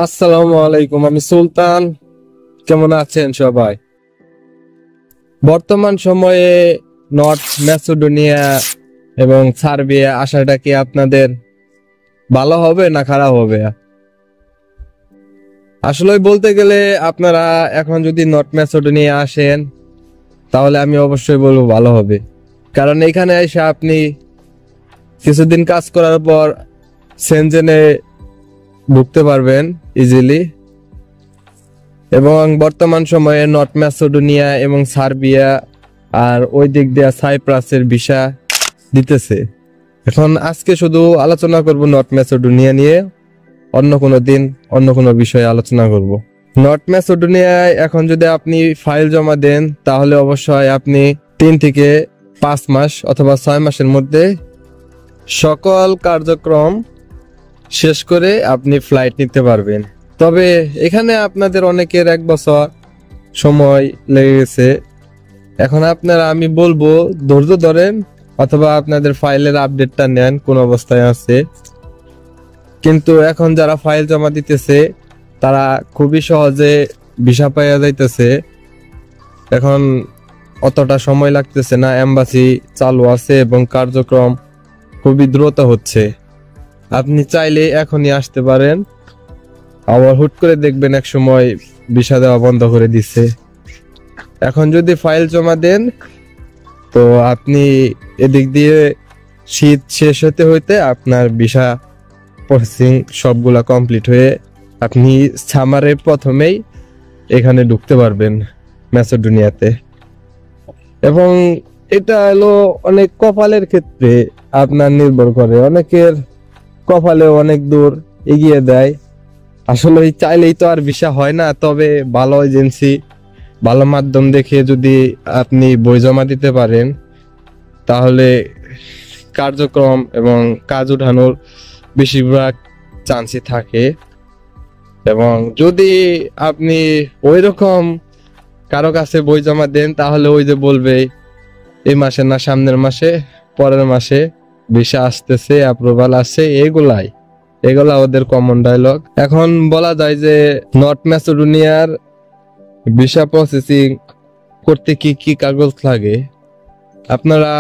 আসসালামু আলাইকুম, আমি সুলতান। কেমন আছেন সবাই? বর্তমান সময়ে নর্থ ম্যাসেডোনিয়া এবং সার্বিয়া আসাটা কি আপনাদের ভালো হবে না খারাপ হবে? আসলে বলতে গেলে আপনারা এখন যদি নর্থ ম্যাসেডোনিয়া আসেন তাহলে আমি অবশ্যই বলবো ভালো হবে। কারণ এখানে এসে আপনি কিছুদিন কাজ করার পর সেনজেনে ঢুকতে পারবেন ইজিলি। এবং বর্তমান সময়ে নর্থ ম্যাসেডোনিয়া এবং সার্বিয়া আর ওই দিক দিয়ে সাইপ্রাসের ভিসা দিতেছে। এখন আজকে শুধু আলোচনা করব নর্থ ম্যাসেডোনিয়া নিয়ে, অন্য কোনো দিন অন্য কোনো বিষয়ে আলোচনা করব। নর্থ ম্যাসেডোনিয়ায় এখন যদি আপনি ফাইল জমা দেন তাহলে অবশ্যই আপনি 3 থেকে 5 মাস অথবা 6 মাসের মধ্যে সকল কার্যক্রম শেষ করে আপনি ফ্লাইট নিতে পারবেন। তবে এখানে আপনাদের অনেকের 1 বছর সময় লেগে গেছে। এখন আপনারা, আমি বলবো ধৈর্য ধরেন অথবা আপনাদের ফাইলের আপডেটটা নেন কোন অবস্থায় আছে। কিন্তু এখন যারা ফাইল জমা দিতেছে তারা খুবই সহজে ভিসা পাইয়া যাইতেছে। এখন অতটা সময় লাগতেছে না, এম্বাসি চালু আছে এবং কার্যক্রম খুবই দ্রুত হচ্ছে। আপনি চাইলে এখনই আসতে পারেন, আবার হুট করে দেখবেন এক সময় ভিসা দেওয়া বন্ধ করে দিচ্ছে। এখন যদি ফাইল জমা দেন তো আপনি এদিক দিয়ে শীত শেষ হতে হইতে আপনার ভিসা প্রসেসিং সবগুলা কমপ্লিট হয়ে আপনি সামারের প্রথমেই এখানে ঢুকতে পারবেন ম্যাসেডোনিয়াতে। এবং এটা হলো অনেক কপালের ক্ষেত্রে আপনার নির্ভর করে, অনেকের কপালে অনেক দূর এগিয়ে দেয়। আসলে চাইলেই তো আর ভিসা হয় না, তবে ভালো এজেন্সি ভালো মাধ্যম দেখে যদি আপনি বই জমা দিতে পারেন তাহলে কার্যক্রম এবং কাজ উঠানোর বেশিরভাগ চান্সই থাকে। এবং যদি আপনি ওই রকম কারো কাছে বই জমা দেন তাহলে ওই যে বলবে এই মাসে না সামনের মাসে পরের মাসে ভিসা আসতেছে, অ্যাপ্রুভাল আসছে, এগুলা ওদের কমন ডায়লগ। এখন বলা যায় যে নর্থ ম্যাসেডোনিয়ার ভিসা প্রসেসিং করতে কি কি কাগজ লাগে আপনারা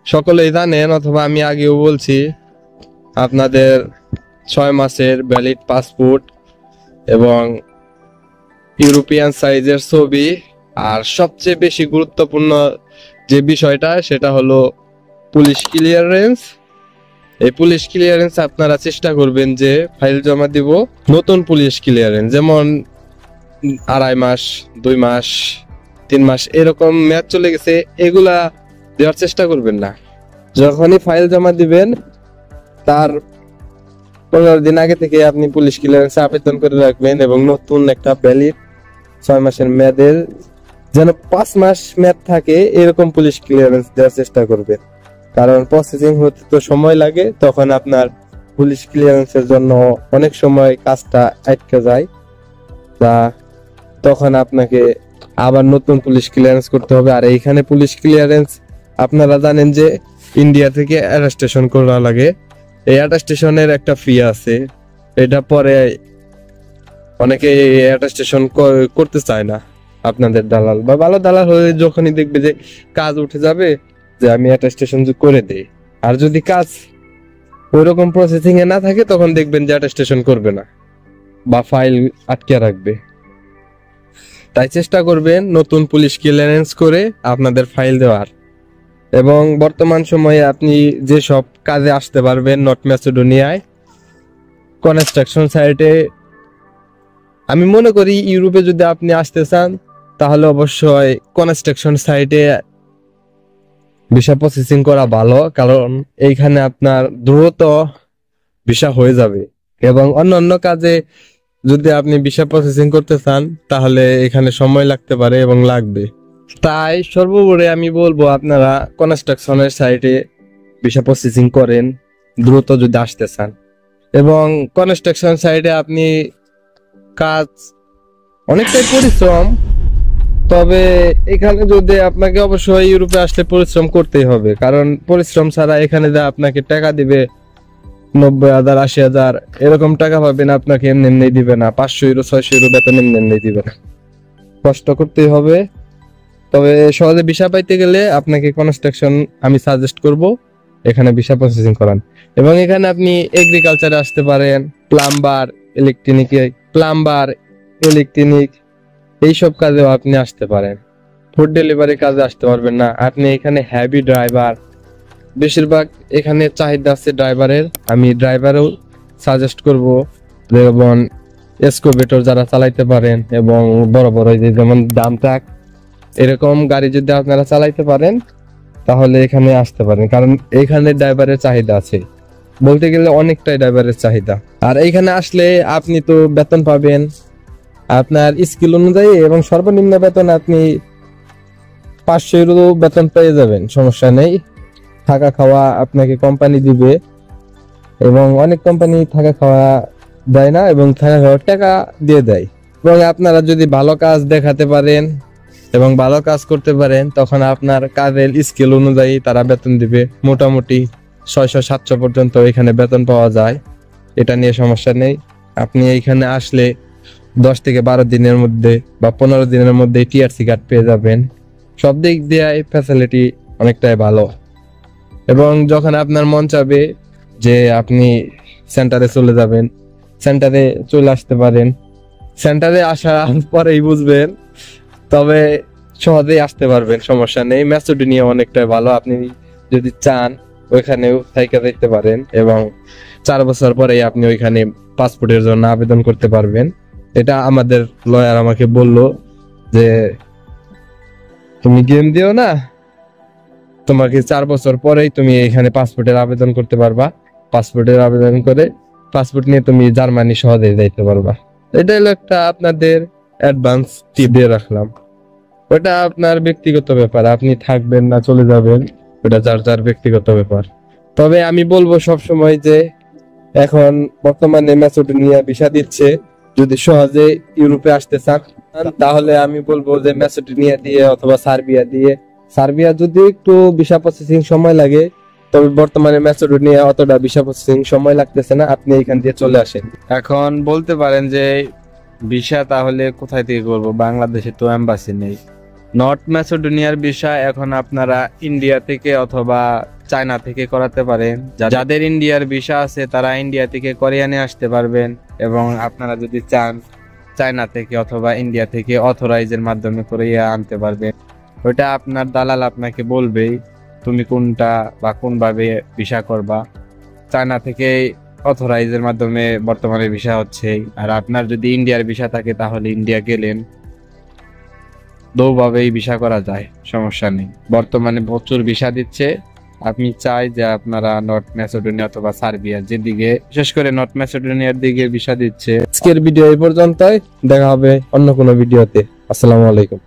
সকলেই জানেন, অথবা আমি আগেও বলছি। আপনাদের 6 মাসের ভ্যালিড পাসপোর্ট এবং ইউরোপিয়ান সাইজের ছবি, আর সবচেয়ে বেশি গুরুত্বপূর্ণ যে বিষয়টা সেটা হলো পুলিশ ক্লিয়ারেন্স। এই পুলিশ ক্লিয়ারেন্স আপনারা চেষ্টা করবেন যে ফাইল জমা দিব নতুন পুলিশ ক্লিয়ারেন্স, যেমন 2.5 মাস, 2 মাস, 3 মাস এরকম মেয়াদ চলে গেছে, এগুলা দেওয়ার চেষ্টা করবেন না। যখনই ফাইল জমা দিবেন তার 15 দিন আগে থেকে আপনি পুলিশ ক্লিয়ারেন্স আবেদন করে রাখবেন এবং নতুন একটা ভ্যালিড 6 মাসের মেয়াদের যেন 5 মাস মেয়াদ থাকে এরকম পুলিশ ক্লিয়ারেন্স দেওয়ার চেষ্টা করবেন। কারণ প্রসেসিং হতে তো সময় লাগে, তখন আপনার পুলিশ ক্লিয়ারেন্সের জন্য অনেক সময় কাজটা আটকে যায়, তখন আপনাকে আবার নতুন পুলিশ ক্লিয়ারেন্স করতে হবে। আর এইখানে পুলিশ ক্লিয়ারেন্স আপনারা জানেন যে ইন্ডিয়া থেকে অ্যাটাস্টেশন করা লাগে। এই অ্যাটাস্টেশনের একটা ফি আছে, এটা পরে অনেকে অ্যাটাস্টেশন করতে চায় না। আপনাদের দালাল বা ভালো দালাল হয়ে যখনই দেখবে যে কাজ উঠে যাবে যে আমি অ্যাটাস্টেশন করে দেই, আর যদি কাজ ওইরকম প্রসেসিং এ না থাকে তখন দেখবেন যে অ্যাটাস্টেশন করবে না বা ফাইল আটকে রাখবে। তাই চেষ্টা করবেন নতুন পুলিশ ক্লিয়ারেন্স করে আপনাদের ফাইল দেওয়ার। এবং বর্তমান সময়ে আপনি যে সব কাজে আসতে পারবেন নর্থ ম্যাসেডোনিয়ায়, কনস্ট্রাকশন সাইটে, আমি মনে করি ইউরোপে যদি আপনি আসতে চান তাহলে অবশ্যই কনস্ট্রাকশন সাইটে ভিসা প্রসেসিং করা ভালো, কারণ এইখানে আপনার দ্রুত ভিসা হয়ে যাবে। এবং অন্য কাজে যদি আপনি ভিসা প্রসেসিং করতে চান তাহলে এখানে সময় লাগতে পারে এবং লাগবে। তাই সর্বোপরি আমি বলবো আপনারা কনস্ট্রাকশনের সাইটে ভিসা প্রসেসিং করেন দ্রুত যদি আসতে চান। এবং কনস্ট্রাকশন সাইটে আপনি কাজ অনেকটাই পরিশ্রম, তবে এখানে যদি আপনাকে অবশ্যই ইউরোপে আসলে পরিশ্রম করতেই হবে, কারণ পরিশ্রম ছাড়া এখানে যা আপনাকে টাকা দিবে 90,000 80,000 এরকম টাকা পাবেন, আপনাকে এমনি এমনি দিবে না। 500 ইউরো 600 ইউরো বেতন এমনি এমনি দিবে না, কষ্ট করতেই হবে। তবে সহজে ভিসা পাইতে গেলে আপনাকে কনস্ট্রাকশন আমি সাজেস্ট করব, এখানে ভিসা প্রসেসিং করান। এবং এখানে আপনি এগ্রিকালচারে আসতে পারেন, প্লাম্বার, ইলেকট্রিক এইসব কাজেও আপনি আসতে পারেন। ফুড ডেলিভারি কাজে আসতে পারবেন না, আপনি এখানে হেভি ড্রাইভার, বেশিরভাগ এখানে চাহিদা আছে ড্রাইভারের। আমি ড্রাইভারও সাজেস্ট করব, যেমন এসকোভেটর যারা চালাইতে পারেন এবং বড় বড় যেমন ডাম ট্রাক এরকম গাড়ি যদি আপনারা চালাইতে পারেন তাহলে এখানে আসতে পারেন, কারণ এখানে ড্রাইভারের চাহিদা আছে, বলতে গেলে অনেকটাই ড্রাইভারের চাহিদা। আর এইখানে আসলে আপনি তো বেতন পাবেন আপনার স্কিল অনুযায়ী, এবং সর্বনিম্ন বেতন আপনি 500 ইউরো বেতন পেয়ে যাবেন, সমস্যা নেই। থাকা খাওয়া আপনাকে কোম্পানি দিবে, এবং অনেক কোম্পানি থাকা খাওয়া দেয় না এবং থাকা খাওয়ার টাকা দিয়ে দেয়। এবং আপনারা যদি ভালো কাজ দেখাতে পারেন এবং ভালো কাজ করতে পারেন তখন আপনার কাজের স্কিল অনুযায়ী তারা বেতন দিবে। মোটামুটি 600-700 পর্যন্ত এখানে বেতন পাওয়া যায়, এটা নিয়ে সমস্যা নেই। আপনি এইখানে আসলে 10 থেকে 12 দিনের মধ্যে বা 15 দিনের মধ্যে টিআরসি কার্ড পেয়ে যাবেন। সব দিক দিয়ে ফ্যাসিলিটি অনেকটাই ভালো। এবং যখন আপনার মন চাবে যে আপনি সেন্টারে চলে যাবেন, সেন্টারে চলে আসতে পারেন। সেন্টারে আসার পরেই বুঝবেন, তবে সহজেই আসতে পারবেন, সমস্যা নেই। ম্যাসেডোনিয়া অনেকটাই ভালো, আপনি যদি চান ওইখানেও থাইকা যাইতে পারেন, এবং 4 বছর পরেই আপনি ওইখানে পাসপোর্টের জন্য আবেদন করতে পারবেন। এটা আমাদের লয়ার আমাকে বলল যে তুমি গেম দিও না, তোমাকে 4 বছর পরেই তুমি এখানে পাসপোর্টের আবেদন করতে পারবা। পাসপোর্টের আবেদন করে পাসপোর্ট নিয়ে তুমি জার্মানি সহজে যাইতে পারবা। এটা হলো একটা আপনাদের অ্যাডভান্স টিপ দিয়ে রাখলাম। ওটা আপনার ব্যক্তিগত ব্যাপার, আপনি থাকবেন না চলে যাবেন, ওটা যার যার ব্যক্তিগত ব্যাপার। তবে আমি বলবো সবসময় যে এখন বর্তমানে ম্যাসেডোনিয়া ভিসা দিচ্ছে, যদি সহজে ইউরোপে আসতে চান তাহলে আমি বলবো যে ম্যাসেডোনিয়া দিয়ে অথবা সার্বিয়া যদি একটু ভিসা প্রসেসিং সময় লাগে, তবে বর্তমানে ম্যাসেডোনিয়া অতটা ভিসা প্রসেসিং সময় লাগতেছে না, আপনি এখান দিয়ে চলে আসেন। এখন বলতে পারেন যে ভিসা তাহলে কোথায় থেকে করবো, বাংলাদেশে তো এম্বাসি নেই। নর্থ ম্যাসেডোনিয়ার ভিসা এখন আপনারা ইন্ডিয়া থেকে অথবা চায়না থেকে করাতে পারেন। যাদের ইন্ডিয়ার ভিসা আছে তারা ইন্ডিয়া থেকে করিয়ে নিয়ে আসতে পারবেন, এবং আপনারা যদি চান চায়না থেকে অথবা ইন্ডিয়া থেকে অথরাইজের মাধ্যমে করিয়ে আনতে পারবেন। ওইটা আপনার দালাল আপনাকে বলবেই তুমি কোনটা বা কোনভাবে ভিসা করবা। চায়না থেকে অথরাইজের মাধ্যমে বর্তমানে ভিসা হচ্ছে, আর আপনার যদি ইন্ডিয়ার ভিসা থাকে তাহলে ইন্ডিয়া গেলেন, দুভাবেই ভিসা করা যায়, সমস্যা নেই। বর্তমানে প্রচুর ভিসা দিচ্ছে, আপনি চাই যে আপনারা নর্থ ম্যাসেডোনিয়া অথবা সার্বিয়া যেদিকে, বিশেষ করে নর্থ ম্যাসেডোনিয়ার দিকে ভিসা দিচ্ছে। আজকের ভিডিও এই পর্যন্তই, দেখা হবে অন্য কোনো ভিডিওতে। আসসালামু আলাইকুম।